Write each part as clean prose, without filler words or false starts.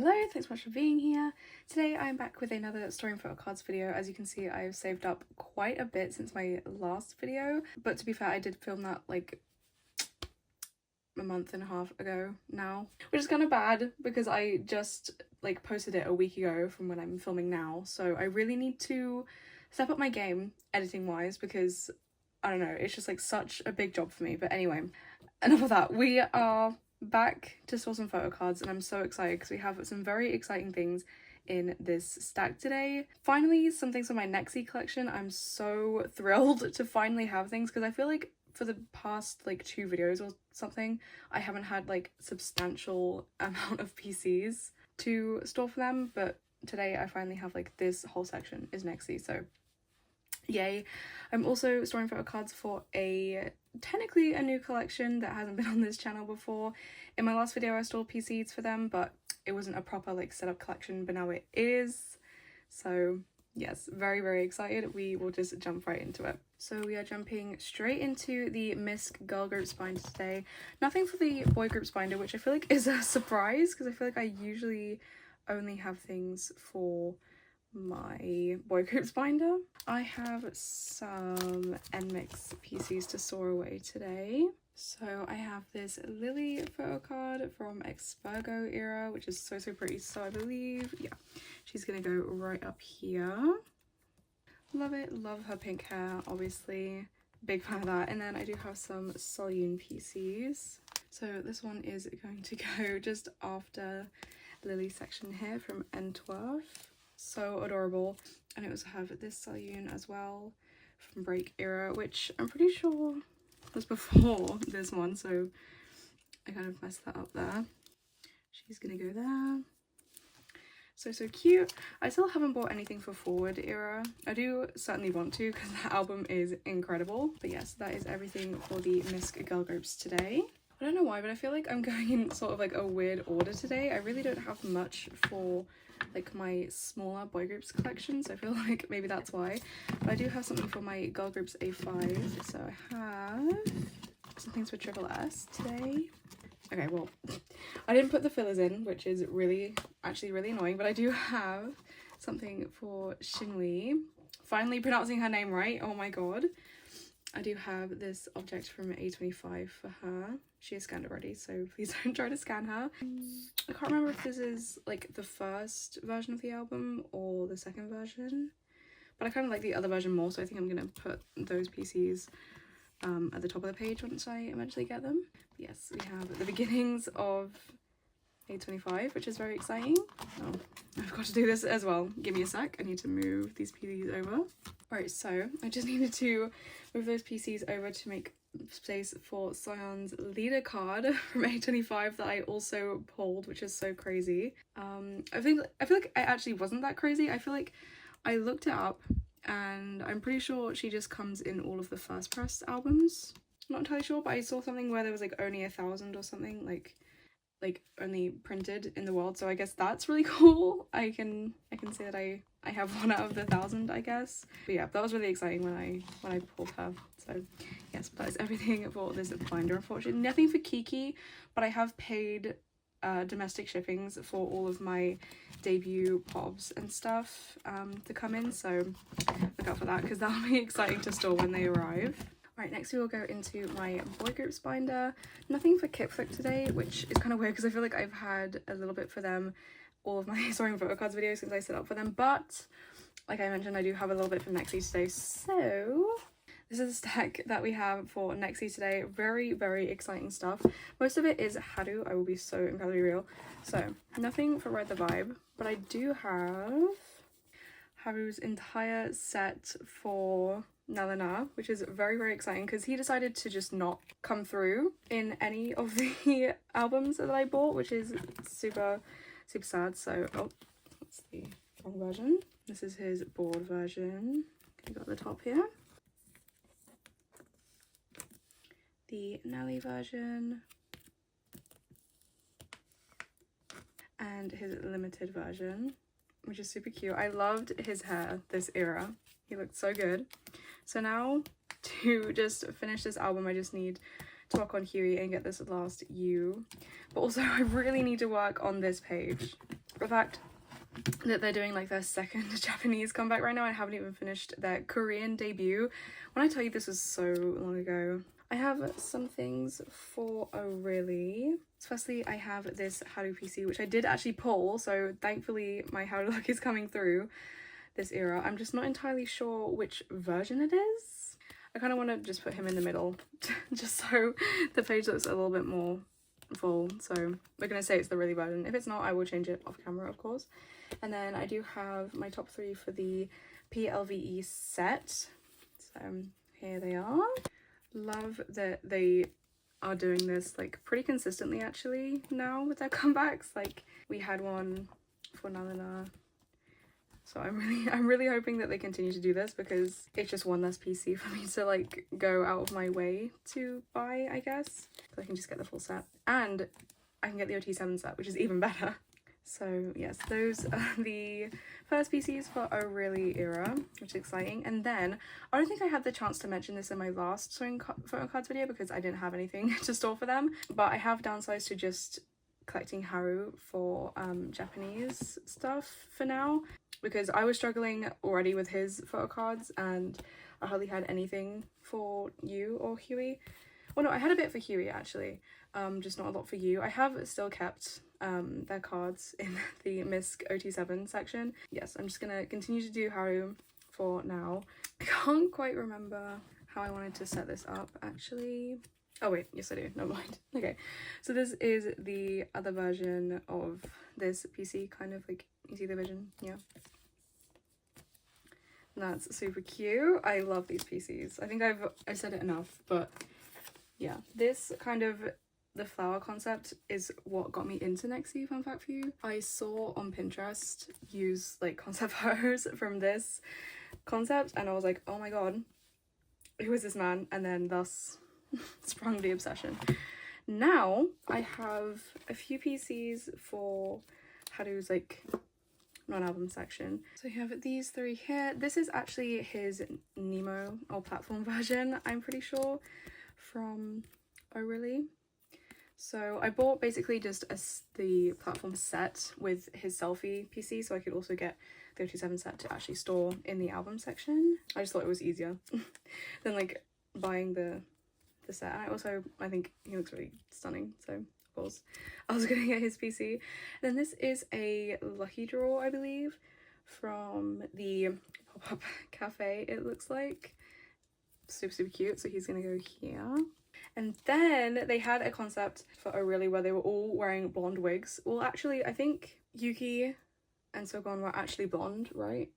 Hello, thanks so much for being here. Today I'm back with another story and photocards video. As you can see, I've saved up quite a bit since my last video, but to be fair, I did film that like a month and a half ago now, which is kind of bad because I just like posted it a week ago from when I'm filming now, so I really need to step up my game editing wise because I don't know, it's just like such a big job for me. But anyway, enough of that. We are back to store some photocards and I'm so excited because we have some very exciting things in this stack today. Finally, some things from my nexz collection. I'm so thrilled to finally have things because I feel like for the past like 2 videos or something, I haven't had like substantial amount of PCs to store for them, but today I finally have like this whole section is nexz, so yay. I'm also storing photocards for technically a new collection that hasn't been on this channel before. In my last video I stored PCs for them, but it wasn't a proper like setup collection, but now it is. So yes, very excited. We will just jump right into it. So we are jumping straight into the misc girl groups binder today. Nothing for the boy groups binder, which I feel like is a surprise because I feel like I usually only have things for my boy groups binder. I have some nmixx PCs to store away today. So I have this Lily photocard from Virgo era, which is so pretty. So I believe, yeah, she's gonna go right up here. Love it, love her pink hair, obviously, big fan of that. And then I do have some Solyun PCs. So this one is going to go just after Lily's section here from N12. So adorable. And I also have this Solyun as well from Break era, which I'm pretty sure was before this one, so I kind of messed that up there. She's gonna go there. So cute. I still haven't bought anything for Forward era. I do certainly want to because that album is incredible. But yes, that is everything for the misc girl groups today. I don't know why, but I feel like I'm going in sort of like a weird order today. I really don't have much for like my smaller boy groups collection, so I feel like maybe that's why. But I do have something for my girl groups A5, so I have some things for Triple S today. Okay, well, I didn't put the fillers in, which is actually really annoying, but I do have something for Shinwi. Finally pronouncing her name right, oh my god. I do have this object from A25 for her. She is scanned already, so please don't try to scan her. I can't remember if this is like the first version of the album or the second version, but I kind of like the other version more, so I think I'm going to put those PCs at the top of the page once I eventually get them. But yes, we have the beginnings of A25, which is very exciting. Oh, I've got to do this as well. Give me a sec. I need to move these PCs over. Right, so I just needed to move those PCs over to make space for Sion's leader card from A25 that I also pulled, which is so crazy. I feel like I actually wasn't that crazy. I feel like I looked it up and I'm pretty sure she just comes in all of the first press albums. I'm not entirely sure, but I saw something where there was like only 1,000 or something, like only printed in the world, so I guess that's really cool. I can say that I have one out of the 1,000, I guess. But yeah, that was really exciting when I pulled her. So yes, that is everything for this binder. Unfortunately, nothing for Kiki, but I have paid domestic shippings for all of my debut pops and stuff to come in, so look out for that because that'll be exciting to store when they arrive. Right, next we will go into my boy groups binder. Nothing for Kipflick today, which is kind of weird because I feel like I've had a little bit for them all of my storing photocards videos since I set up for them, but like I mentioned, I do have a little bit from nexz today. So this is a stack that we have for nexz today. Very exciting stuff. Most of it is Haru. I will be so incredibly real. So nothing for Ride the Vibe, but I do have Haru's entire set for Nalana, which is very exciting because he decided to just not come through in any of the albums that I bought, which is super sad. So oh, that's the wrong version. This is his board version. You got the top here, the Nelly version, and his limited version, which is super cute. I loved his hair this era. He looked so good. So now to just finish this album, I just need to work on Huey and get this last U. But also I really need to work on this page. The fact that they're doing like their second Japanese comeback right now. I haven't even finished their Korean debut. When I tell you this was so long ago. I have some things for really. Firstly, I have this Haru PC, which I did actually pull, so thankfully my Haru luck is coming through this era. I'm just not entirely sure which version it is. I kind of want to just put him in the middle, just so the page looks a little bit more full. So we're going to say it's the really version. If it's not, I will change it off camera, of course. And then I do have my top 3 for the PLVE set. So here they are. Love that they are doing this like pretty consistently actually now with their comebacks. Like we had one for Nalina, so I'm really hoping that they continue to do this, because it's just one less PC for me to like go out of my way to buy, I guess. So I can just get the full set, and I can get the OT7 set, which is even better. So yes, those are the first PCs for a really era, which is exciting. And then I don't think I had the chance to mention this in my last sewing photo cards video because I didn't have anything to store for them, but I have downsized to just collecting Haru for Japanese stuff for now, because I was struggling already with his photo cards and I hardly had anything for you or Huey. Well, no, I had a bit for Huey actually, just not a lot for you. I have still kept their cards in the misc OT7 section. Yes, I'm just gonna continue to do Haru for now. I can't quite remember how I wanted to set this up actually. Oh wait, yes I do, never mind. Okay, so this is the other version of this PC, kind of like, you see the vision? Yeah. And that's super cute. I love these PCs. I think I've said it enough, but yeah, this kind of, the flower concept is what got me into nexz, fun fact for you. I saw on Pinterest use like concept photos from this concept and I was like, oh my god, who is this man? And then thus sprung the obsession. Now I have a few PCs for Haru's like non-album section. So we have these 3 here. This is actually his Nemo or platform version, I'm pretty sure, from Oh Really. So I bought basically just the platform set with his selfie PC, so I could also get the OT7 set to actually store in the album section. I just thought it was easier than like buying the set. And I think he looks really stunning, so of course I was gonna get his PC. And then this is a lucky draw, I believe, from the pop-up cafe, it looks like. Super cute. So he's gonna go here. And then they had a concept for Oh Really where they were all wearing blonde wigs. Well, actually, I think Yuki and Sogon were actually blonde, right?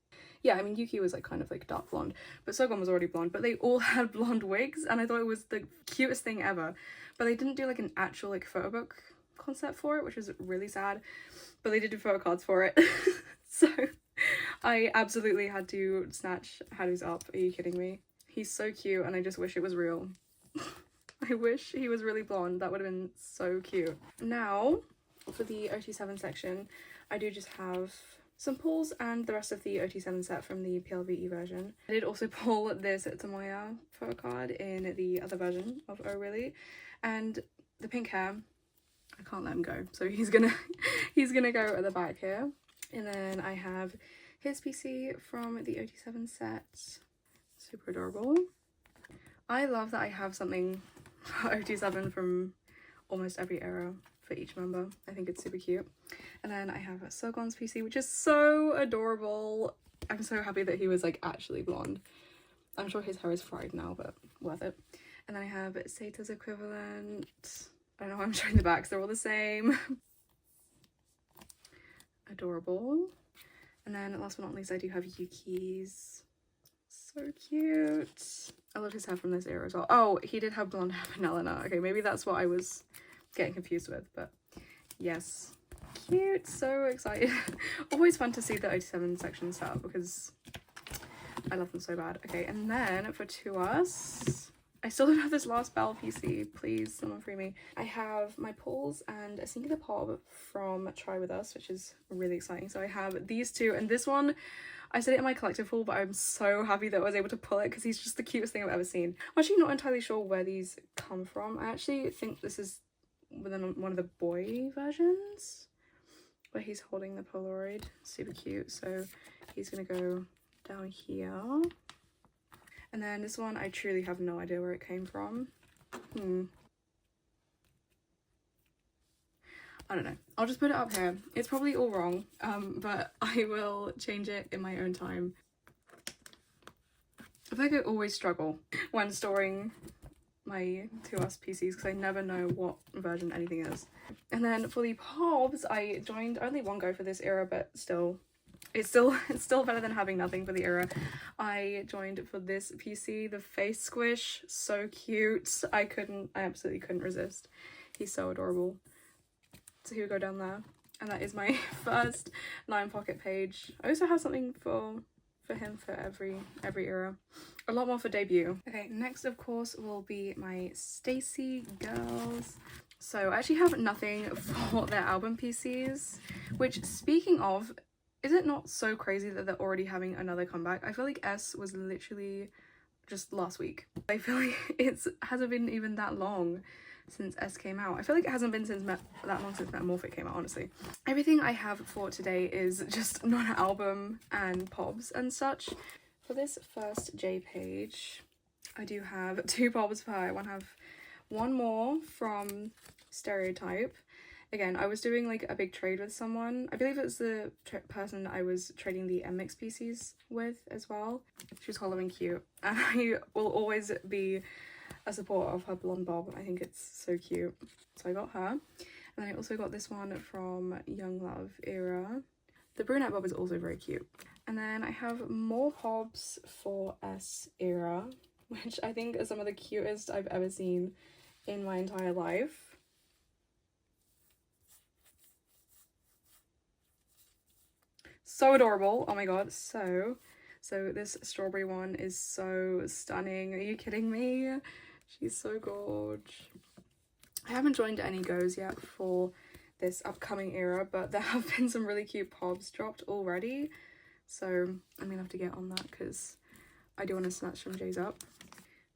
Yeah, I mean, Yuki was like kind of like dark blonde, but Sogon was already blonde, but they all had blonde wigs and I thought it was the cutest thing ever. But they didn't do like an actual like photo book concept for it, which was really sad, but they did do photo cards for it. So I absolutely had to snatch Haru's up. Are you kidding me? He's so cute and I just wish it was real. I wish he was really blonde. That would have been so cute. Now, for the OT7 section, I do just have some pulls and the rest of the OT7 set from the PLVE version. I did also pull this Tomoya photo card in the other version of Oh Really, and the pink hair, I can't let him go, so he's gonna go at the back here. And then I have his PC from the OT7 set. Super adorable. I love that I have something OT7 from almost every era for each member. I think it's super cute. And then I have Sogon's PC, which is so adorable. I'm so happy that he was like actually blonde. I'm sure his hair is fried now, but worth it. And then I have Seita's equivalent. I don't know why I'm showing the backs, they're all the same. Adorable. And then last but not least, I do have Yuki's. So cute. I love his hair from this era as well. Oh, he did have blonde hair for Nelena. Okay, maybe that's what I was getting confused with, but yes. Cute. So excited. Always fun to see the OT7 section set up because I love them so bad. Okay, and then for To Us, I still don't have this last Belle PC. Please, someone free me. I have my pulls and a singular pop from Try With Us, which is really exciting. So I have these two, and this one I said it in my collective haul, but I'm so happy that I was able to pull it because he's just the cutest thing I've ever seen. I'm actually not entirely sure where these come from. I actually think this is within one of the boy versions where he's holding the Polaroid. Super cute. So he's gonna go down here. And then this one, I truly have no idea where it came from. I don't know. I'll just put it up here. It's probably all wrong, but I will change it in my own time. I feel like I always struggle when storing my 2us PCs because I never know what version anything is. And then for the Pobs, I joined only one go for this era, but still, it's still better than having nothing for the era. I joined for this PC, the face squish. So cute. I absolutely couldn't resist. He's so adorable. So he would go down there, and that is my first 9 pocket page. I also have something for him for every era. A lot more for debut. Okay, next of course will be my stayc girls. So I actually have nothing for their album PCs, which, speaking of, is it not so crazy that they're already having another comeback? I feel like S was literally just last week. I feel like it hasn't been even that long since S came out. I feel like it hasn't been that long since Metamorphic came out, honestly. Everything I have for today is just non-album and Pobs and such. For this first J page, I do have 2 Pobs per. I want to have one more from Stereotype. Again, I was doing like a big trade with someone. I believe it's the person I was trading the nmixx PCs with as well. She's hollowing cute, and I will always be a supporter of her blonde bob. I think it's so cute. So I got her. And then I also got this one from Young Love era. The brunette bob is also very cute. And then I have more Pobs for S era, which I think are some of the cutest I've ever seen in my entire life. So adorable. Oh my god. So this strawberry one is so stunning. Are you kidding me? She's so gorge. I haven't joined any goes yet for this upcoming era, but there have been some really cute Pobs dropped already. So I'm gonna have to get on that because I do want to snatch some J's up.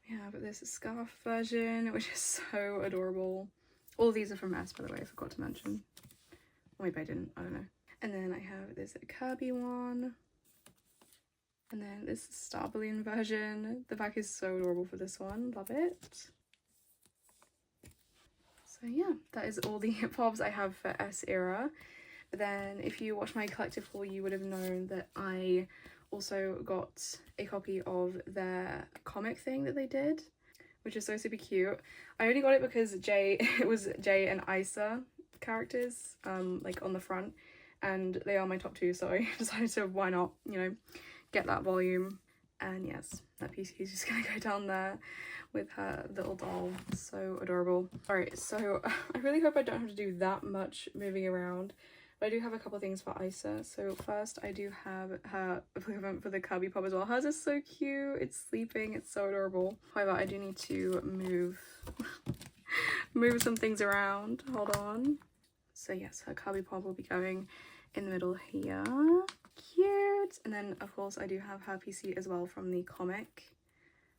We have this scarf version, which is so adorable. All these are from S, by the way, I forgot to mention. Or maybe I didn't, I don't know. And then I have this Kirby one. And then this Star Balloon version. The back is so adorable for this one. Love it. So yeah, that is all the Pobs I have for S era. But then if you watch my collective haul, you would have known that I also got a copy of their comic thing that they did, which is so super cute. I only got it because it was Jay and Isa characters, like on the front, and they are my top 2, so I decided to, why not, you know, get that volume. And yes, that PC is just gonna go down there with her little doll. So adorable. Alright, so I really hope I don't have to do that much moving around, but I do have a couple things for Isa. So first I do have her equivalent for the Kirby Pop as well. Hers is so cute. It's sleeping. It's so adorable. However, I do need to move some things around. Hold on. So yes, her Kirby Pop will be going in the middle here. Cute. And then of course I do have her PC as well from the comic.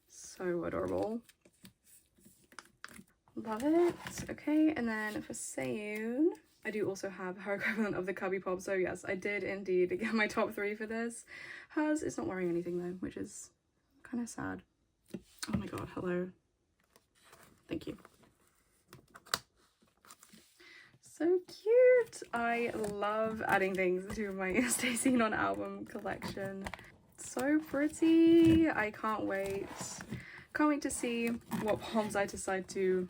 So adorable. Love it. Okay, and then for Seiyun, I do also have her equivalent of the Kirby Pop. So yes, I did indeed get my top 3 for this. Hers is not wearing anything though, which is kind of sad. Oh my god, hello. Thank you. So cute. I love adding things to my stayc non-album collection. So pretty. I can't wait. Can't wait to see what Pobs I decide to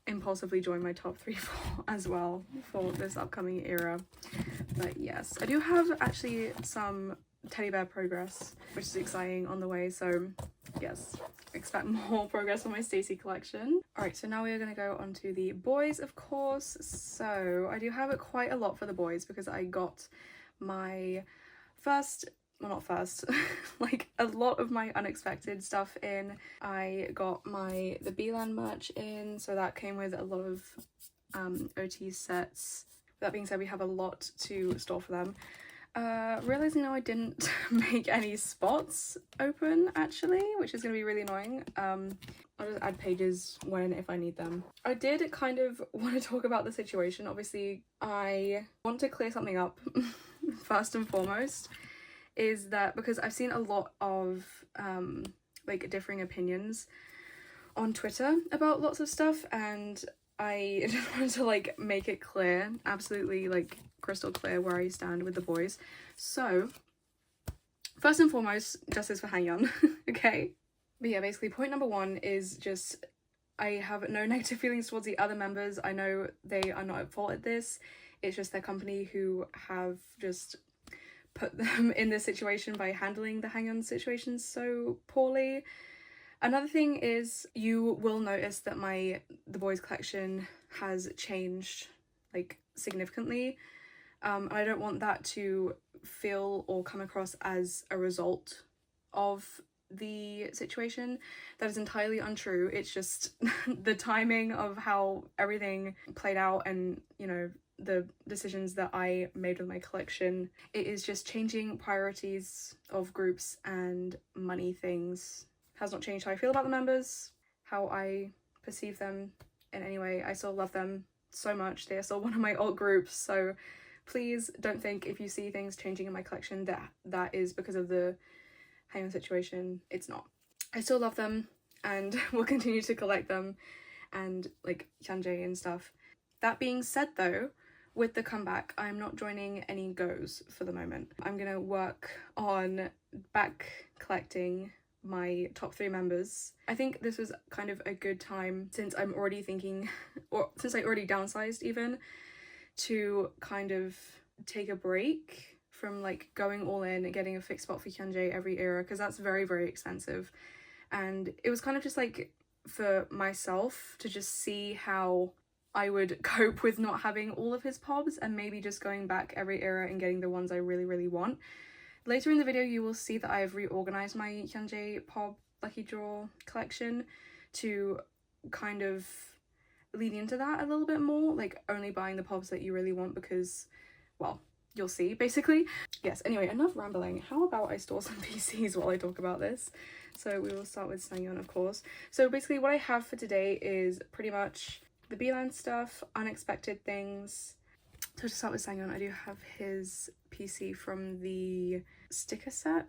impulsively join my top 3 for as well for this upcoming era. But yes, I do have actually some teddy bear progress, which is exciting, on the way. So yes, expect more progress on my stayc collection. Alright, so now we are going to go on to the boys, of course. So I do have quite a lot for the boys because I got my first, well not first, like a lot of my unexpected stuff in. I got the Beelan merch in, so that came with a lot of OT sets. That being said, we have a lot to store for them. Realizing now I didn't make any spots open actually, which is going to be really annoying. I'll just add pages when if I need them. I did kind of want to talk about the situation. Obviously, I want to clear something up first and foremost, is that because I've seen a lot of like differing opinions on Twitter about lots of stuff, and I just wanted to like make it clear, absolutely like crystal clear where I stand with the boys. So first and foremost, justice for Hyunjae, okay? But yeah, basically point number one is just I have no negative feelings towards the other members. I know they are not at fault at this. It's just their company who have just put them in this situation by handling the Hyunjae situation so poorly. Another thing is you will notice that the boys collection has changed like significantly. I don't want that to feel or come across as a result of the situation. That is entirely untrue. It's just the timing of how everything played out and, you know, the decisions that I made with my collection. It is just changing priorities of groups and money things. Has not changed how I feel about the members, how I perceive them in any way. I still love them so much. They are still one of my alt groups, so please don't think if you see things changing in my collection that is because of the Hyunjae situation. It's not. I still love them and will continue to collect them and like hyunjae and stuff. That being said though, with the comeback, I'm not joining any goes for the moment. I'm gonna work on back collecting my top 3 members. I think this was kind of a good time, since I'm already thinking, or since I already downsized even, to kind of take a break from like going all in and getting a fixed spot for hyunjae every era, because that's very, very expensive. And it was kind of just like for myself to just see how I would cope with not having all of his pobs and maybe just going back every era and getting the ones I really, really want. Later in the video you will see that I have reorganized my hyunjae pob lucky draw collection to kind of lean into that a little bit more, like only buying the pobs that you really want, because, well, you'll see basically. Yes, anyway, enough rambling. How about I store some PCs while I talk about this? So we will start with Sangyeon, of course. So basically what I have for today is pretty much the Beeline stuff, unexpected things. So to start with Sangyeon, I do have his PC from the sticker set,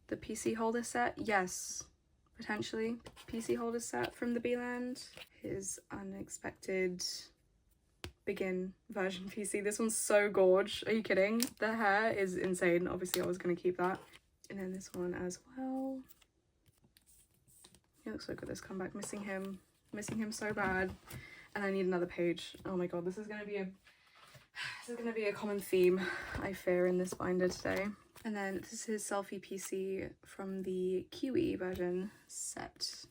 the PC holder set. Yes, potentially PC holder set from the Beeline. His unexpected begin version PC. This one's so gorge. Are you kidding? The hair is insane. Obviously I was gonna keep that. And then this one as well. He looks so good this comeback. Missing him so bad. And I need another page. Oh my god, this is gonna be a common theme, I fear, in this binder today. And then this is his selfie PC from the Kiwi version set.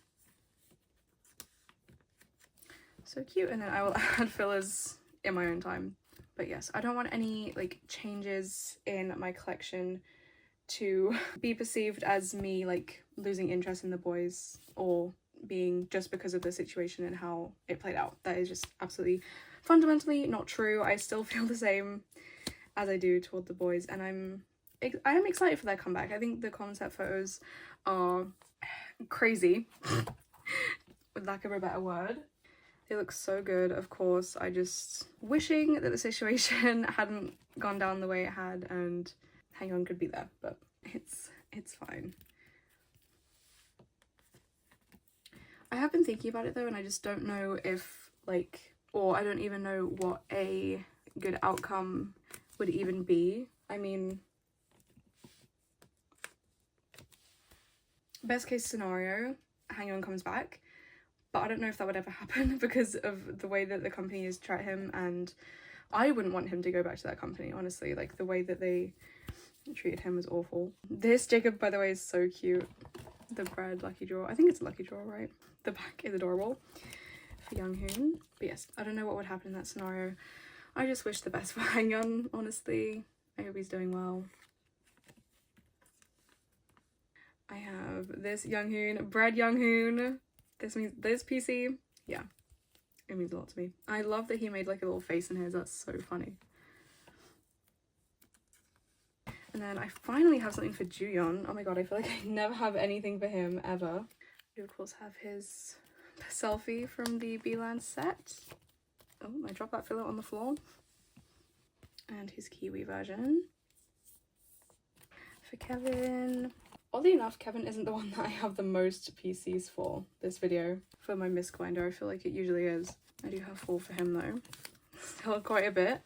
So cute. And then I will add fillers in my own time. But yes, I don't want any like changes in my collection to be perceived as me like losing interest in the boys, or being just because of the situation and how it played out. That is just absolutely fundamentally not true. I still feel the same as I do toward the boys, and I am excited for their comeback. I think the concept photos are crazy, with lack of a better word. They look so good. Of course, I just wishing that the situation hadn't gone down the way it had and Hyunjae could be there, but it's fine. I have been thinking about it though, and I just don't know if like, or I don't even know what a good outcome would even be. I mean, best case scenario, Hyunjae comes back, but I don't know if that would ever happen because of the way that the company has treated him, and I wouldn't want him to go back to that company, honestly. Like, the way that they treated him was awful. This Jacob, by the way, is so cute. The bread lucky draw. I think it's a lucky draw, right? The back is adorable for Younghoon. But yes, I don't know what would happen in that scenario. I just wish the best for Hyunjae, honestly. I hope he's doing well. I have this Younghoon, bread Younghoon. This means this PC. Yeah, it means a lot to me. I love that he made like a little face in his. That's so funny. And then I finally have something for Juyeon. Oh my god, I feel like I never have anything for him ever. We of course have his selfie from the B-Land set. Oh, I dropped that fillet on the floor. And his Kiwi version. For Kevin, oddly enough, Kevin isn't the one that I have the most PCs for this video. For my misc binder, I feel like it usually is. I do have 4 for him though. Still quite a bit.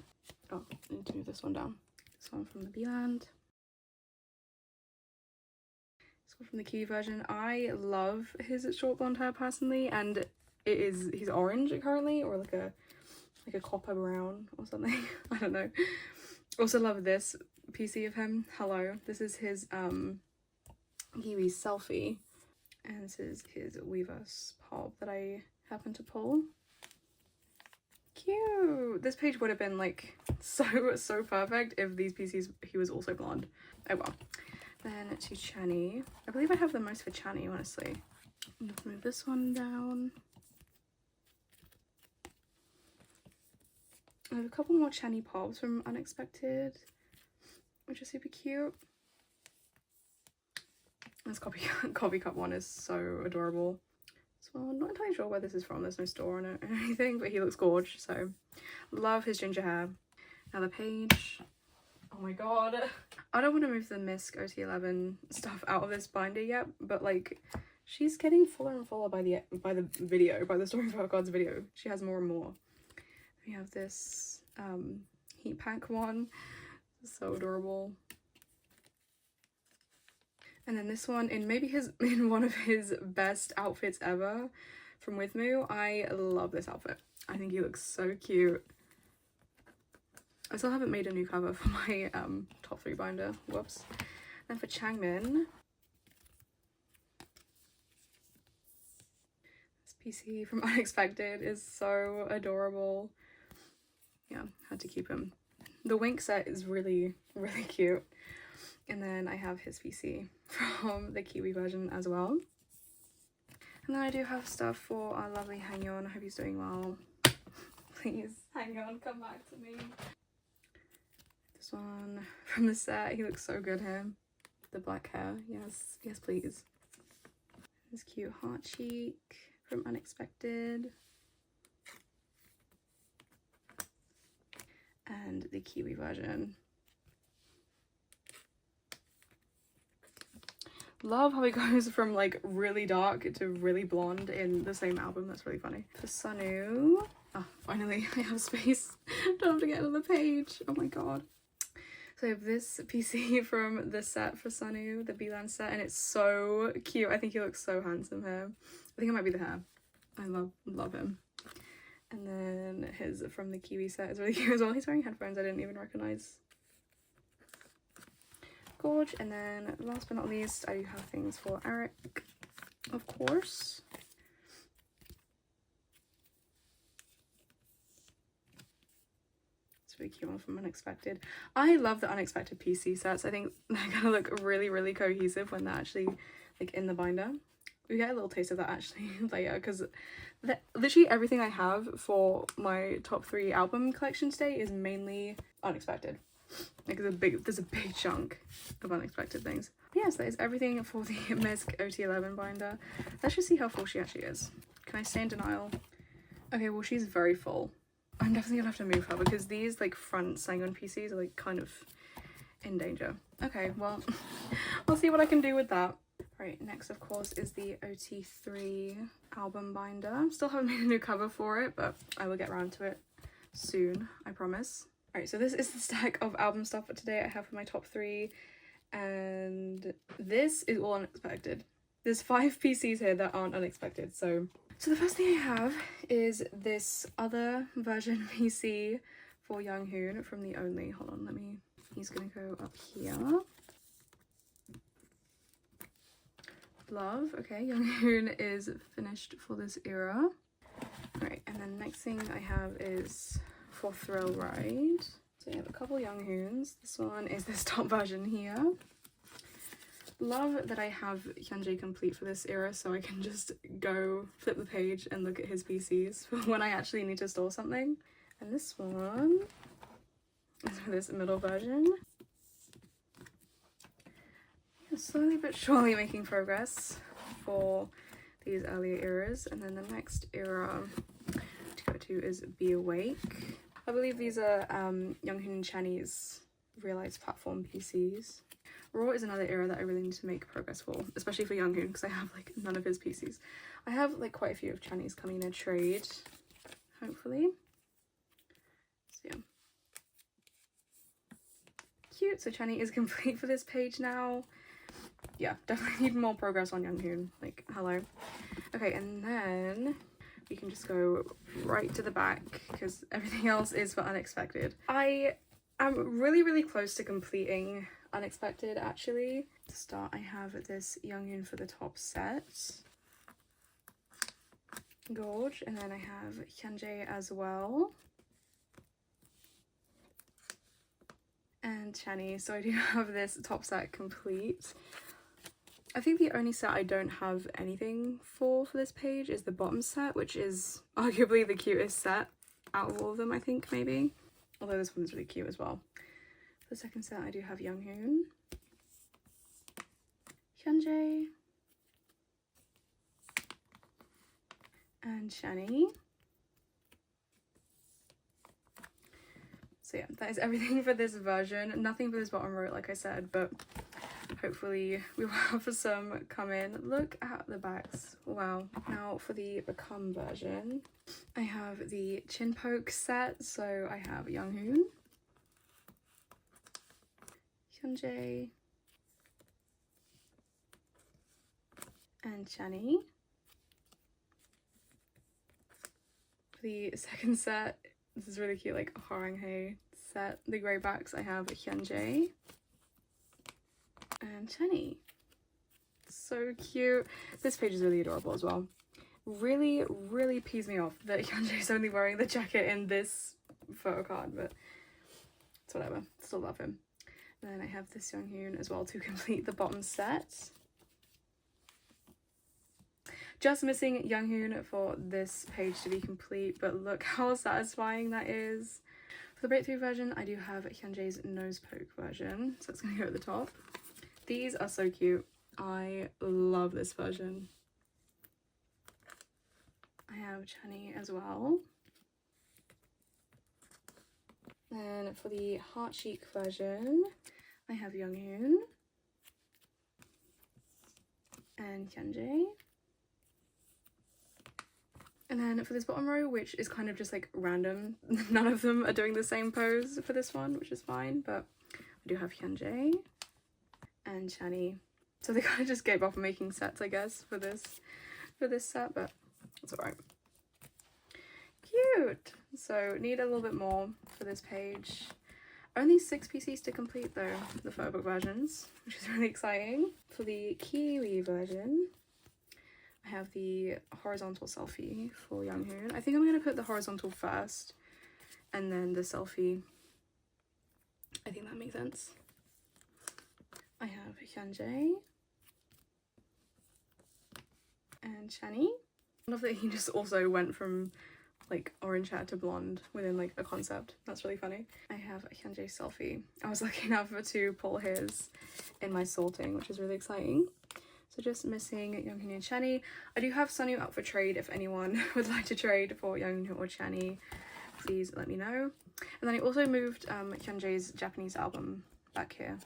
Oh, I need to move this one down. This one from the B-Land. This one from the Kiwi version. I love his short blonde hair personally, and he's orange currently, or like a copper brown or something. I don't know. Also love this PC of him. Hello. This is his Kiwi selfie, and this is his Weverse pop that I happened to pull. Cute. This page would have been like so perfect if these PCs he was also blonde. Oh well. Then to Channy. I believe I have the most for Channy, honestly. Let's move this one down. I have a couple more Channy pops from Unexpected, which is super cute. This coffee cup one is so adorable. So I'm not entirely sure where this is from. There's no store on it or anything, but he looks gorgeous. So love his ginger hair. Another page. Oh my god. I don't want to move the misc OT11 stuff out of this binder yet, but like she's getting fuller and fuller by the story photocards video. She has more and more. We have this heat pack one. So adorable. And then this one in one of his best outfits ever from Withmu. I love this outfit. I think he looks so cute. I still haven't made a new cover for my top 3 binder. Whoops. Then for Changmin, this PC from Unexpected is so adorable. Yeah, had to keep him. The Wink set is really cute. And then I have his PC from the Kiwi version as well. And then I do have stuff for our lovely Hyunjae. I hope he's doing well. Please, Hyunjae, come back to me. This one from the set. He looks so good here. The black hair. Yes, yes please. This cute heart cheek from Unexpected. And the Kiwi version. Love how it goes from like really dark to really blonde in the same album. That's really funny. For Sunu. Oh, finally I have space. Don't have to get another page. Oh my god. So I have this PC from the set for Sunu, the B-Land set, and it's so cute. I think he looks so handsome here. I think it might be the hair. I love him. And then his from the Kiwi set is really cute as well. He's wearing headphones I didn't even recognize. Gorge. And then last but not least, I do have things for Eric, of course. It's a really cute one from Unexpected. I love the Unexpected PC sets. I think they're gonna look really cohesive when they're actually like in the binder. We get a little taste of that actually later, because literally everything I have for my top 3 album collection today is mainly Unexpected. Like there's a big chunk of Unexpected things. But yes, that is everything for the misc OT11 binder. Let's just see how full she actually is. Can I stay in denial? Okay, well she's very full. I'm definitely gonna have to move her because these like front Sangun PCs are like kind of in danger. Okay, well I'll see what I can do with that. Right, next of course is the OT3 album binder. Still haven't made a new cover for it, but I will get around to it soon, I promise. Alright, so this is the stack of album stuff for today I have for my top 3, and this is all Unexpected. There's 5 PCs here that aren't Unexpected, so the first thing I have is this other version PC for Younghoon from the Only. Hold on, he's gonna go up here. Love. Okay, Younghoon is finished for this era. Alright, and then next thing I have is for Thrill Ride. So we have a couple Younghoons. This one is this top version here. Love that I have Hyunjae complete for this era, so I can just go flip the page and look at his PCs for when I actually need to store something. And this one is for this middle version. Slowly but surely making progress for these earlier eras, and then the next era to go to is Be Awake. I believe these are Younghoon and Channy's realized platform PCs. Raw is another era that I really need to make progress for, especially for Younghoon, because I have like none of his PCs. I have like quite a few of Channy's coming in a trade, hopefully. So yeah. Cute. So Channy is complete for this page now. Yeah, definitely need more progress on Younghoon. Like, hello. Okay, and then we can just go right to the back because everything else is for Unexpected. I am really close to completing Unexpected, actually. To start, I have this Younghoon for the top set. Gorge. And then I have Hyunjae as well. And Channy. So I do have this top set complete. I think the only set I don't have anything for this page is the bottom set, which is arguably the cutest set out of all of them, I think, maybe. Although this one's really cute as well. For the second set, I do have Younghoon, Hyunjae, and Channy. So yeah, that is everything for this version. Nothing for this bottom row, like I said, but hopefully we will have some come in. Look at the backs. Wow. Now for the Become version, I have the Chin Poke set. So I have Younghoon, Hyunjae, and Channy. For the second set, this is really cute, like Hyunjae set. The grey backs, I have Hyunjae and Channy. So cute. This page is really adorable as well. Really pees me off that Hyunjae's only wearing the jacket in this photo card, but it's whatever. Still love him. And then I have this Younghoon as well to complete the bottom set. Just missing Younghoon for this page to be complete, but look how satisfying that is. For the breakthrough version, I do have Hyunjae's nose poke version, so it's gonna go at the top. These are so cute. I love this version. I have Channy as well. And for the heart cheek version, I have Younghoon and Hyunjae. And then for this bottom row, which is kind of just like random, none of them are doing the same pose for this one, which is fine, but I do have Hyunjae and Channy. So they kind of just gave up on making sets, I guess, for this set, but it's alright. Cute! So need a little bit more for this page. Only 6 PCs to complete though, the photobook versions, which is really exciting. For the Kiwi version, I have the horizontal selfie for Younghoon. I think I'm going to put the horizontal first and then the selfie. I think that makes sense. I have Hyunjae and Channy. I love that he just also went from like orange hair to blonde within like a concept. That's really funny. I have a Hyunjae selfie. I was lucky enough to pull his in my sorting, which is really exciting. So just missing Younghoon and Channy. I do have Sunny up for trade if anyone would like to trade for Younghoon or Channy. Please let me know. And then I also moved Hyunjae's Japanese album back here.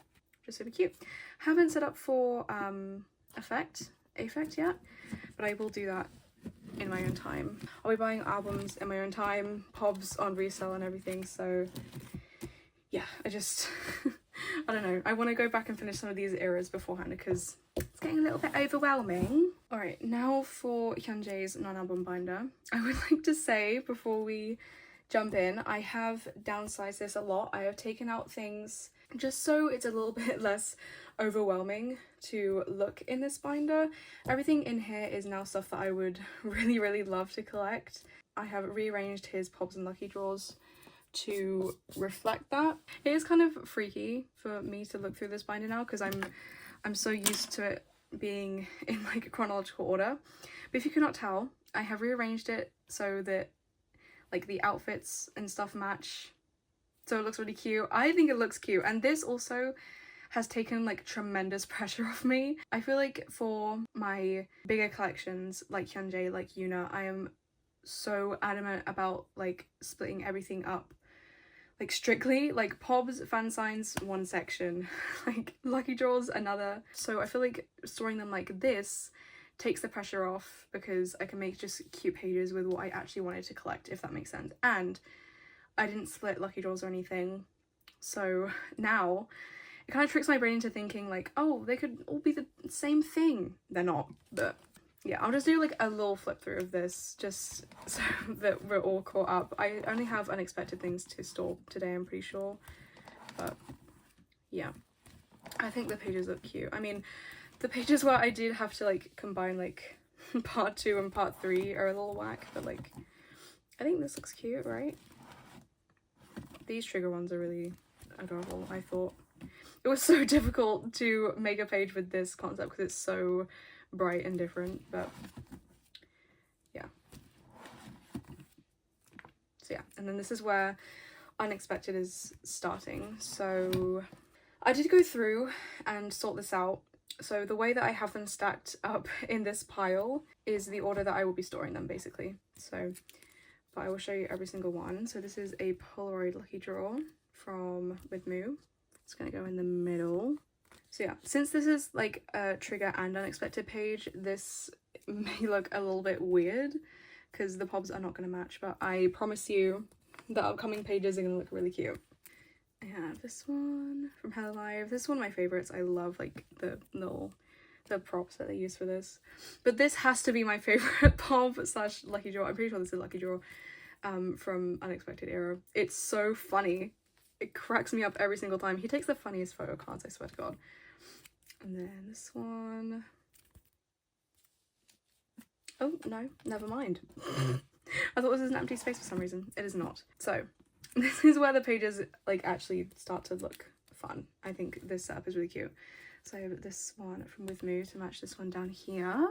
Just super cute. Haven't set up for affect yet, but I will do that in my own time. I'll be buying albums in my own time, pobs on resale and everything, so yeah, I just I don't know, I want to go back and finish some of these eras beforehand because it's getting a little bit overwhelming. Alright, now for Hyunjae's non-album binder. I would like to say before we jump in, I have downsized this a lot. I have taken out things just so it's a little bit less overwhelming to look in this binder. Everything in here is now stuff that I would really love to collect. I have rearranged his Pobs and Lucky Draws to reflect that. It is kind of freaky for me to look through this binder now because I'm so used to it being in like chronological order. But if you cannot tell, I have rearranged it so that like the outfits and stuff match. So it looks really cute. I think it looks cute. And this also, has taken like tremendous pressure off me. I feel like for my bigger collections like Hyunjae, like Yuna, I am so adamant about like splitting everything up like strictly. Like Pobs, fan signs, one section, like lucky draws another. So I feel like storing them like this takes the pressure off because I can make just cute pages with what I actually wanted to collect, if that makes sense. And I didn't split lucky draws or anything, so now it kind of tricks my brain into thinking like, oh, they could all be the same thing. They're not, but yeah, I'll just do like a little flip through of this just so that we're all caught up. I only have unexpected things to store today, I'm pretty sure, but yeah, I think the pages look cute. I mean, the pages where I did have to like combine like part 2 and part 3 are a little whack, but like I think this looks cute, right? These trigger ones are really adorable, I thought. It was so difficult to make a page with this concept because it's so bright and different, but yeah. So yeah, and then this is where unexpected is starting. So I did go through and sort this out. So the way that I have them stacked up in this pile is the order that I will be storing them, basically. So, but I will show you every single one. So this is a Polaroid lucky draw from with Moo. It's gonna go in the middle. So yeah, since this is like a trigger and unexpected page, this may look a little bit weird because the Pobs are not gonna match, but I promise you the upcoming pages are gonna look really cute. I have this one from Hello Live. This is one of my favorites. I love like the props that they use for this. But this has to be my favorite Pob slash lucky draw. I'm pretty sure this is lucky draw from Unexpected Era. It's so funny. It cracks me up every single time. He takes the funniest photo cards, I swear to God. And then this one. Oh, no, never mind. I thought this was an empty space for some reason. It is not. So this is where the pages like actually start to look fun. I think this setup is really cute. So I have this one from With Moo to match this one down here.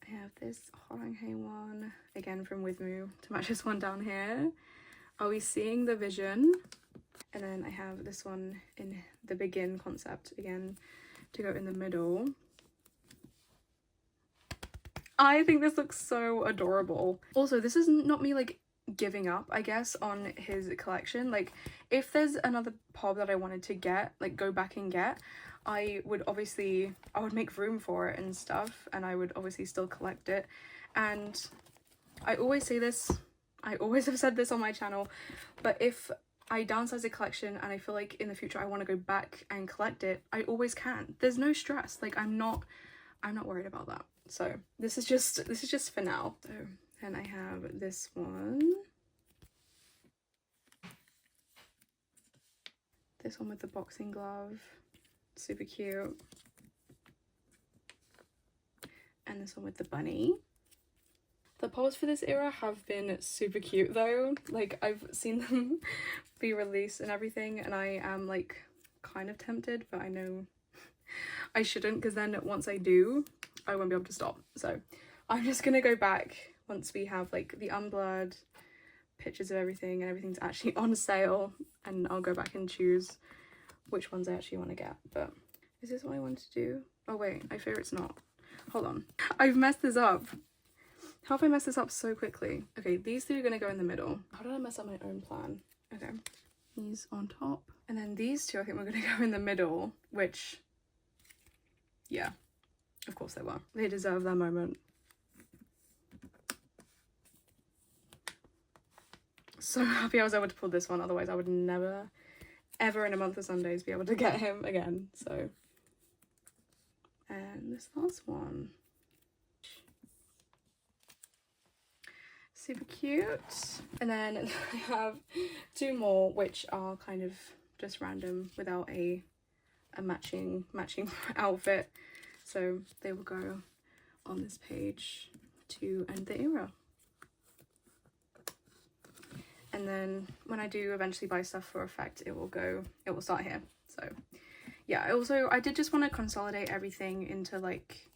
I have this hyunjae one again from With Moo to match this one down here. Are we seeing the vision? And then I have this one in the Begin concept again to go in the middle. I think this looks so adorable. Also, this is not me like giving up, I guess, on his collection. Like if there's another Pob that I wanted to get, like go back and get, I would make room for it and stuff, and I would obviously still collect it. And I always say this, I always have said this on my channel, but if I downsize a collection and I feel like in the future I want to go back and collect it, I always can. There's no stress. Like I'm not worried about that. So this is just for now. So then I have this one. This one with the boxing glove. Super cute. And this one with the bunny. The Pobs for this era have been super cute though. Like I've seen them be released and everything, and I am like kind of tempted, but I know I shouldn't, because then once I do, I won't be able to stop. So I'm just gonna go back once we have like the unblurred pictures of everything and everything's actually on sale, and I'll go back and choose which ones I actually want to get. But is this what I want to do? Oh wait, I fear it's not. Hold on. I've messed this up. How have I messed this up so quickly? Okay, these two are gonna go in the middle. How did I mess up my own plan? Okay, these on top. And then these two I think we're gonna go in the middle, which, yeah, of course they were. They deserve their moment. So happy I was able to pull this one, otherwise I would never, ever in a month of Sundays be able to get him again, so. And this last one. Super cute. And then I have two more which are kind of just random without a matching outfit, so they will go on this page to end the era. And then when I do eventually buy stuff for effect, it will start here. So yeah, I did just want to consolidate everything into like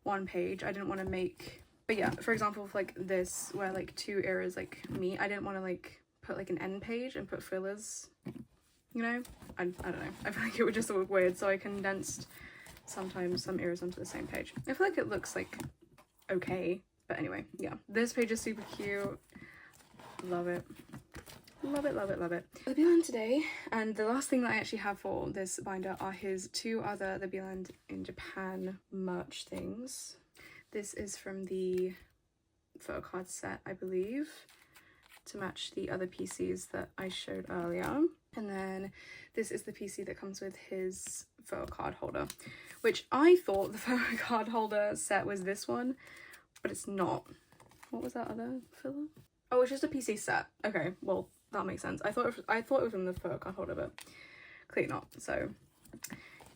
one page. I didn't want to make, but yeah, for example, with like this where like two eras like meet, I didn't want to like put like an end page and put fillers you know? I don't know, I feel like it would just look weird, so I condensed sometimes some eras onto the same page. I feel like it looks like okay, but anyway, yeah, this page is super cute. Love it. Love it, love it, love it. The Beeline today, and the last thing that I actually have for this binder are his two other The Beeline in Japan merch things. This is from the photocard set, I believe, to match the other PCs that I showed earlier. And then this is the PC that comes with his photocard holder, which I thought the photocard holder set was this one, but it's not. What was that other filler? Oh, it's just a PC set. Okay, well, that makes sense. I thought it was from the photocard holder, but clearly not. So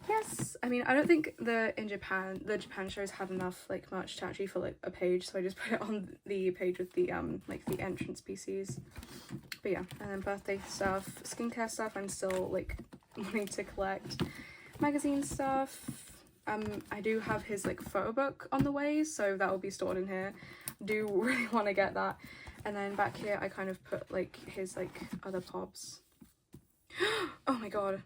yes, I mean, I don't think the Japan shows had enough like merch to actually fill like a page, so I just put it on the page with the like the entrance PCs. But yeah, and then birthday stuff, skincare stuff, I'm still like wanting to collect. Magazine stuff. I do have his like photo book on the way, so that will be stored in here. Do really want to get that. And then back here I kind of put like his like other pops. Oh my god.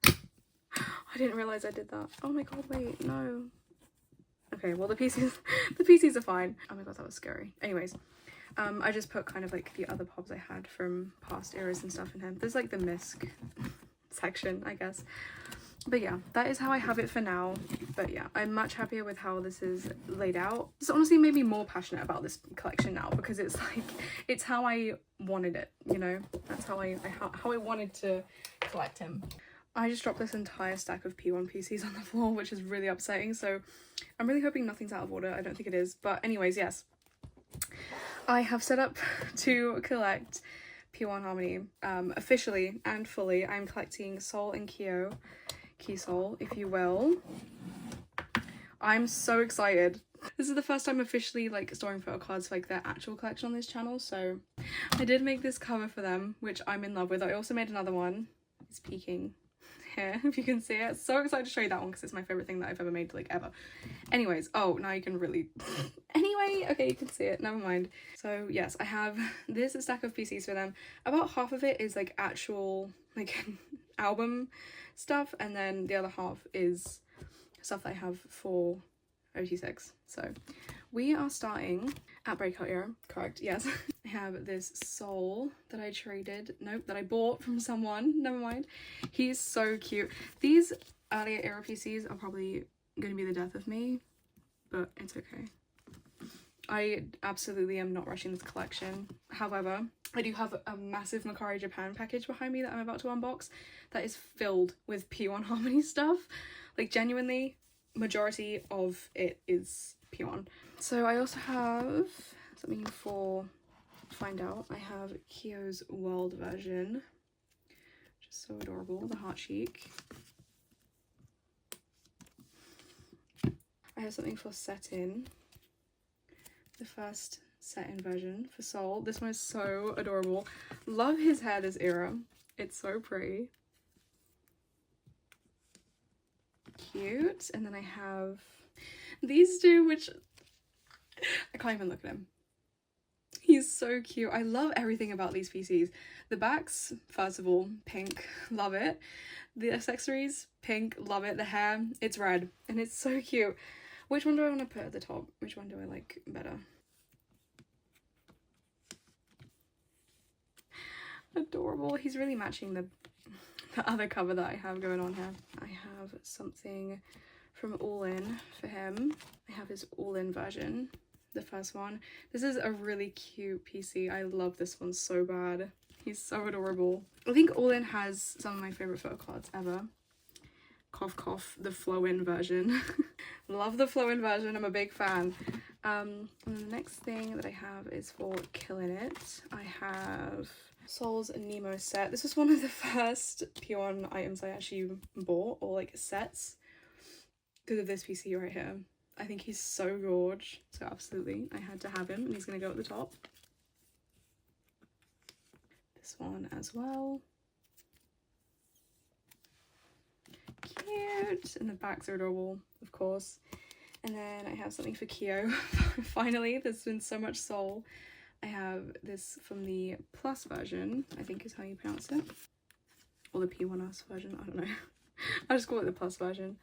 I didn't realize I did that. Oh my god, wait, no. Okay, well the PCs are fine. Oh my god, that was scary. Anyways, I just put kind of like the other pops I had from past eras and stuff in here. There's like the misc section, I guess. But yeah, that is how I have it for now. But yeah, I'm much happier with how this is laid out. This honestly made me more passionate about this collection now, because it's like, it's how I wanted it, you know? That's how I wanted to collect him. I just dropped this entire stack of P1 PCs on the floor, which is really upsetting, so I'm really hoping nothing's out of order. I don't think it is, but anyways, yes. I have set up to collect p1harmony officially and fully. I'm collecting Seoul and Kyo. Key Soul, if you will. I'm so excited. This is the first time officially like storing photo cards for like their actual collection on this channel, so I did make this cover for them, which I'm in love with. I also made another one. It's peeking here, if you can see it. So excited to show you that one because it's my favorite thing that I've ever made, like ever. Anyways, oh, now you can really anyway, okay, you can see it, never mind. So yes, I have this stack of PCs for them. About half of it is like actual like album stuff, and then the other half is stuff that I have for OT6. So we are starting at breakout era, correct? Yes. I have this Soul that I that I bought from someone, never mind. He's so cute. These earlier era PCs are probably gonna be the death of me, but it's okay. I absolutely am not rushing this collection. However, I do have a massive Mercari Japan package behind me that I'm about to unbox that is filled with p1harmony stuff. Like genuinely, majority of it is p1. So I also have something for find out. I have Kyo's World version, which is so adorable, the heart cheek. I have something for Set In, the first Set In version for Seoul. This one is so adorable. Love his hair this era. It's so pretty. Cute. And then I have these two, which I can't even look at him. He's so cute. I love everything about these PCs. The backs, first of all, pink, love it. The accessories, pink, love it. The hair, it's red, and it's so cute. Which one do I want to put at the top? Which one do I like better? Adorable. He's really matching the other cover that I have going on here. I have something from All In for him. I have his All In version, the first one. This is a really cute PC. I love this one so bad. He's so adorable. I think All In has some of my favorite photo cards ever. Cough cough, the Flow In version. Love the Flow In version, I'm a big fan. And the next thing that I have is for Killing It. I have Soul's Nemo set. This was one of the first P1 items I actually bought, or like sets, because of this PC right here. I think he's so gorge, so absolutely I had to have him, and he's gonna go at the top. This one as well. Cute, and the backs are adorable, of course. And then I have something for Kyo. Finally, there's been so much Soul I have this from the plus version, I think is how you pronounce it. Or the P1harmony version, I don't know. I just call it the plus version.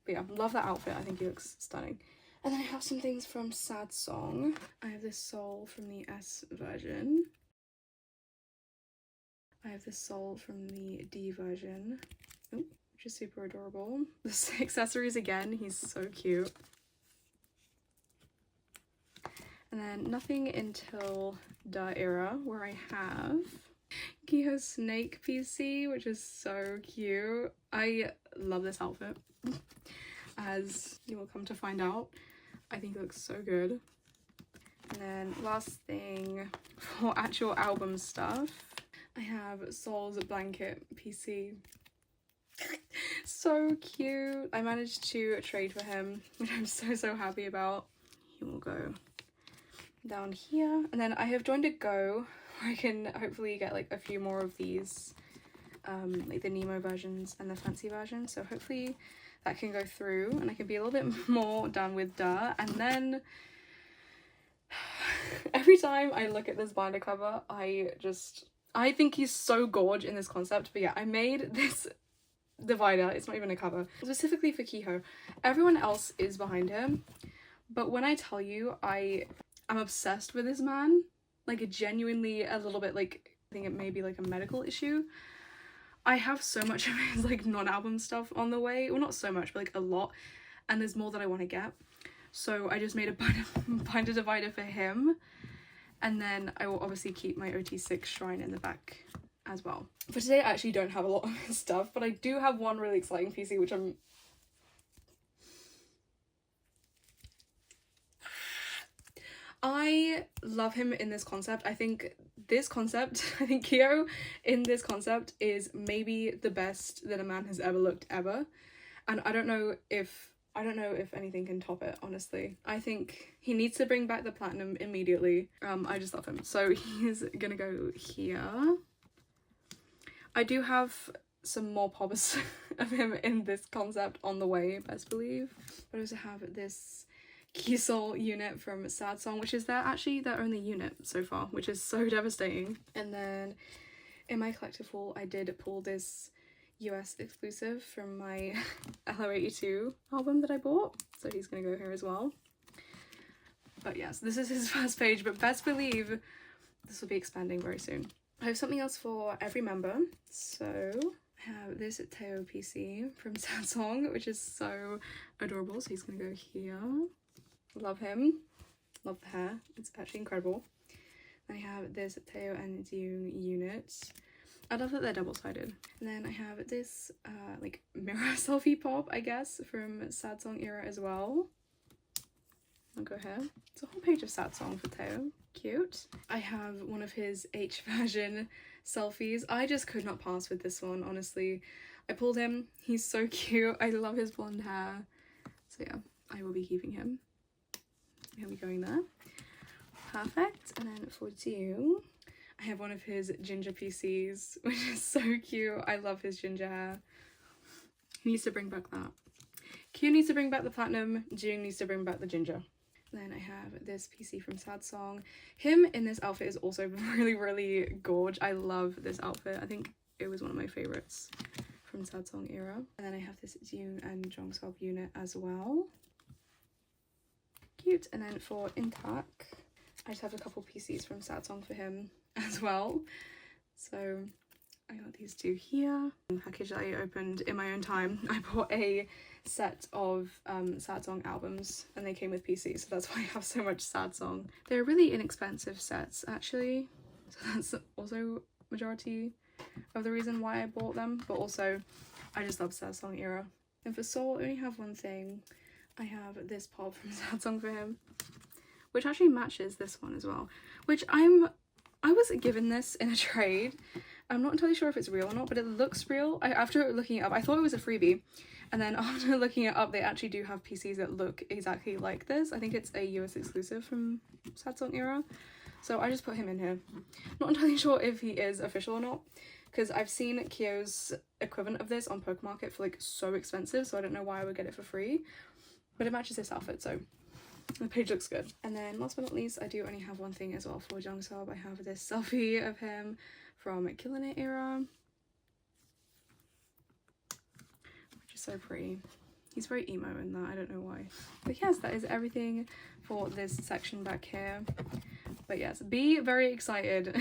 But yeah, love that outfit. I think he looks stunning. And then I have some things from Sad Song. I have this soul from the S version. I have this soul from the D version. Ooh, which is super adorable. The accessories again, he's so cute. And then nothing until the era, where I have Giho's snake PC, which is so cute. I love this outfit. As you will come to find out, I think it looks so good. And then last thing for actual album stuff, I have Soul's blanket PC. So cute. I managed to trade for him, which I'm so happy about. He will go down here. And then I have joined a Go where I can hopefully get like a few more of these, like the Nemo versions and the fancy version. So hopefully that can go through and I can be a little bit more done with duh. And then every time I look at this binder cover, I think he's so gorge in this concept. But yeah, I made this divider, it's not even a cover, specifically for Kiho. Everyone else is behind him, but when I tell you I'm obsessed with this man, like genuinely a little bit, like I think it may be like a medical issue. I have so much of his like non-album stuff on the way, well not so much but like a lot, and there's more that I want to get, so I just made a binder divider for him, and then I will obviously keep my OT6 shrine in the back as well. For today I actually don't have a lot of his stuff, but I do have one really exciting PC which I love him in this concept. I think Kyo in this concept is maybe the best that a man has ever looked ever. And I don't know if anything can top it, honestly. I think he needs to bring back the platinum immediately. I just love him. So he's gonna go here. I do have some more pops of him in this concept on the way, best believe. But I also have this Kisol unit from Sad Song, which is their only unit so far, which is so devastating. And then in my collective haul, I did pull this US exclusive from my LO82 album that I bought, so he's gonna go here as well. But yes, this is his first page, but best believe this will be expanding very soon. I have something else for every member, so I have this Teo PC from Sad Song, which is so adorable, so he's gonna go here. Love him. Love the hair. It's actually incredible. Then I have this Teo and Jung unit. I love that they're double-sided. And then I have this like mirror selfie pop, I guess, from Sad Song era as well. I'll go here. It's a whole page of Sad Song for Teo. Cute. I have one of his H version selfies. I just could not pass with this one, honestly. I pulled him. He's so cute. I love his blonde hair. So yeah, I will be keeping him. He'll be going there. Perfect. And then for Jung, I have one of his ginger PCs, which is so cute. I love his ginger hair. He needs to bring back that. Q needs to bring back the platinum. Jung needs to bring back the ginger. Then I have this PC from Sad Song. Him in this outfit is also really gorge. I love this outfit. I think it was one of my favorites from Sad Song era. And then I have this Jung and Jongseop unit as well. Cute. And then for Intak, I just have a couple PCs from Sad Song for him as well. So I got these two here. The package that I opened in my own time, I bought a set of Sad Song albums and they came with PCs, so that's why I have so much Sad Song. They're really inexpensive sets actually, so that's also majority of the reason why I bought them, but also I just love Sad Song era. And for Soul, I only have one thing. I have this pop from Sad Song for him, which actually matches this one as well, which I was given this in a trade. I'm not entirely sure if it's real or not, but it looks real. After looking it up, I thought it was a freebie, and then after looking it up, they actually do have PCs that look exactly like this. I think it's a US exclusive from Sad Song era, so I just put him in here. Not entirely sure if he is official or not, because I've seen Kyo's equivalent of this on Pokemarket for like so expensive, so I don't know why I would get it for free, but it matches this outfit, so The page looks good. And then last but not least, I do only have one thing as well for Jungsub. I have this selfie of him from Killing It era, which is so pretty. He's very emo in that, I don't know why. But yes, that is everything for this section back here. But yes, be very excited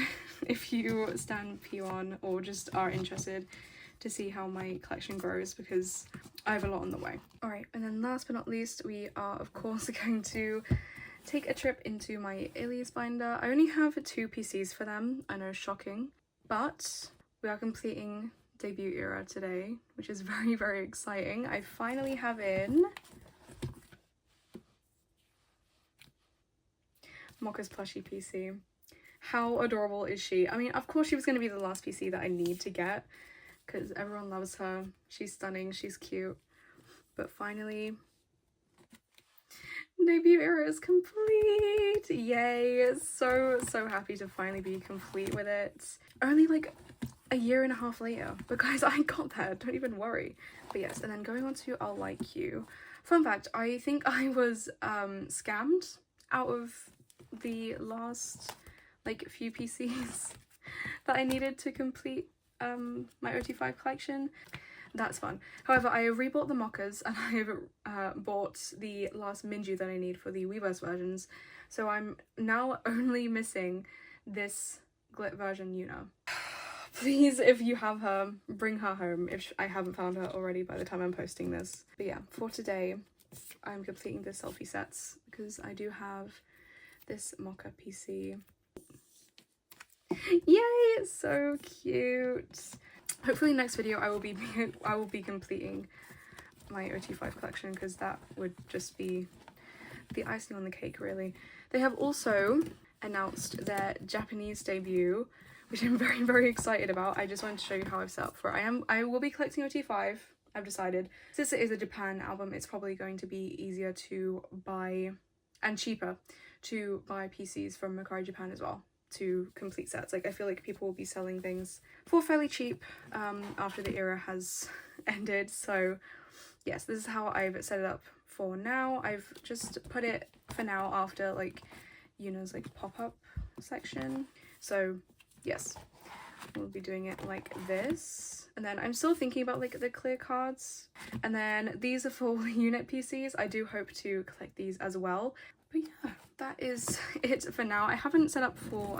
if you stan p1 or just are interested to see how my collection grows, because I have a lot on the way. Alright, and then last but not least, we are of course going to take a trip into my illit binder. I only have 2 PCs for them, I know, shocking, but we are completing debut era today, which is very, very exciting. I finally have in Mocha's plushie PC. How adorable is she? I mean, of course she was going to be the last PC that I need to get, because everyone loves her. She's stunning, she's cute. But finally, debut era is complete! Yay! So happy to finally be complete with it. Only like a year and a half later, but guys, I got there, don't even worry. But yes, and then going on to I'll Like You. Fun fact, I think I was scammed out of the last like few PCs that I needed to complete my OT5 collection. That's fun. However, I have rebought the Mochas and I have bought the last Minju that I need for the Weverse versions. So I'm now only missing this Glit version Yuna. Please, if you have her, bring her home if I haven't found her already by the time I'm posting this. But yeah, for today, I'm completing the selfie sets because I do have this Mocha PC. Yay, it's so cute. Hopefully next video I will be completing my OT5 collection, because that would just be the icing on the cake, really. They have also announced their Japanese debut, which I'm very, very excited about. I just wanted to show you how I've set up for it. I will be collecting OT5, I've decided. Since it is a Japan album, it's probably going to be easier to buy and cheaper to buy PCs from Mercari Japan as well to complete sets. Like, I feel like people will be selling things for fairly cheap after the era has ended. So yes, this is how I've set it up for now. I've just put it for now after like Yuna's like pop-up section. So yes, we'll be doing it like this. And then I'm still thinking about like the clear cards. And then these are for unit PCs. I do hope to collect these as well. But yeah, that is it for now. I haven't set up for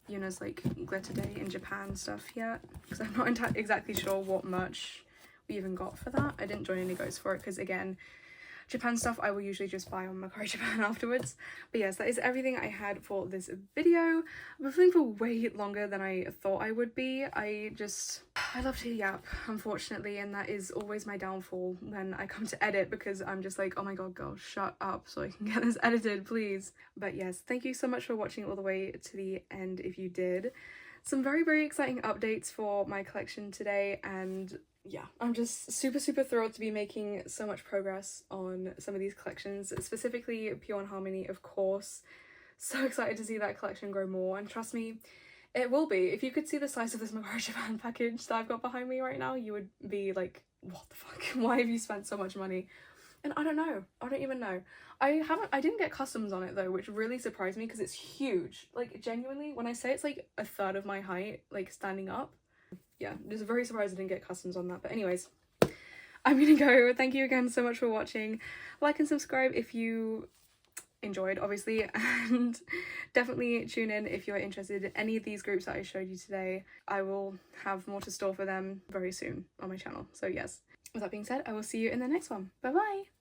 Yuna's like glitter day in Japan stuff yet, because I'm not exactly sure what merch we even got for that. I didn't join any goes for it because, again, Japan stuff I will usually just buy on Mercari Japan afterwards. But yes, that is everything I had for this video. I've been filming for way longer than I thought I would be. I love to yap, unfortunately, and that is always my downfall when I come to edit, because I'm just like, oh my god, girl, shut up so I can get this edited, please. But yes, thank you so much for watching all the way to the end if you did. Some very, very exciting updates for my collection today, and yeah, I'm just super thrilled to be making so much progress on some of these collections, specifically p1harmony, of course. So excited to see that collection grow more, and trust me, it will be. If you could see the size of this Mercari Japan package that I've got behind me right now, you would be like, what the fuck? Why have you spent so much money? And I don't know. I don't even know. I didn't get customs on it though, which really surprised me because it's huge. Like, genuinely, when I say it's like a third of my height, like standing up, yeah, just very surprised I didn't get customs on that. But anyways, I'm gonna go. Thank you again so much for watching. Like and subscribe if you enjoyed, obviously, and definitely tune in if you're interested in any of these groups that I showed you today. I will have more to store for them very soon on my channel. So yes, with that being said, I will see you in the next one. Bye bye.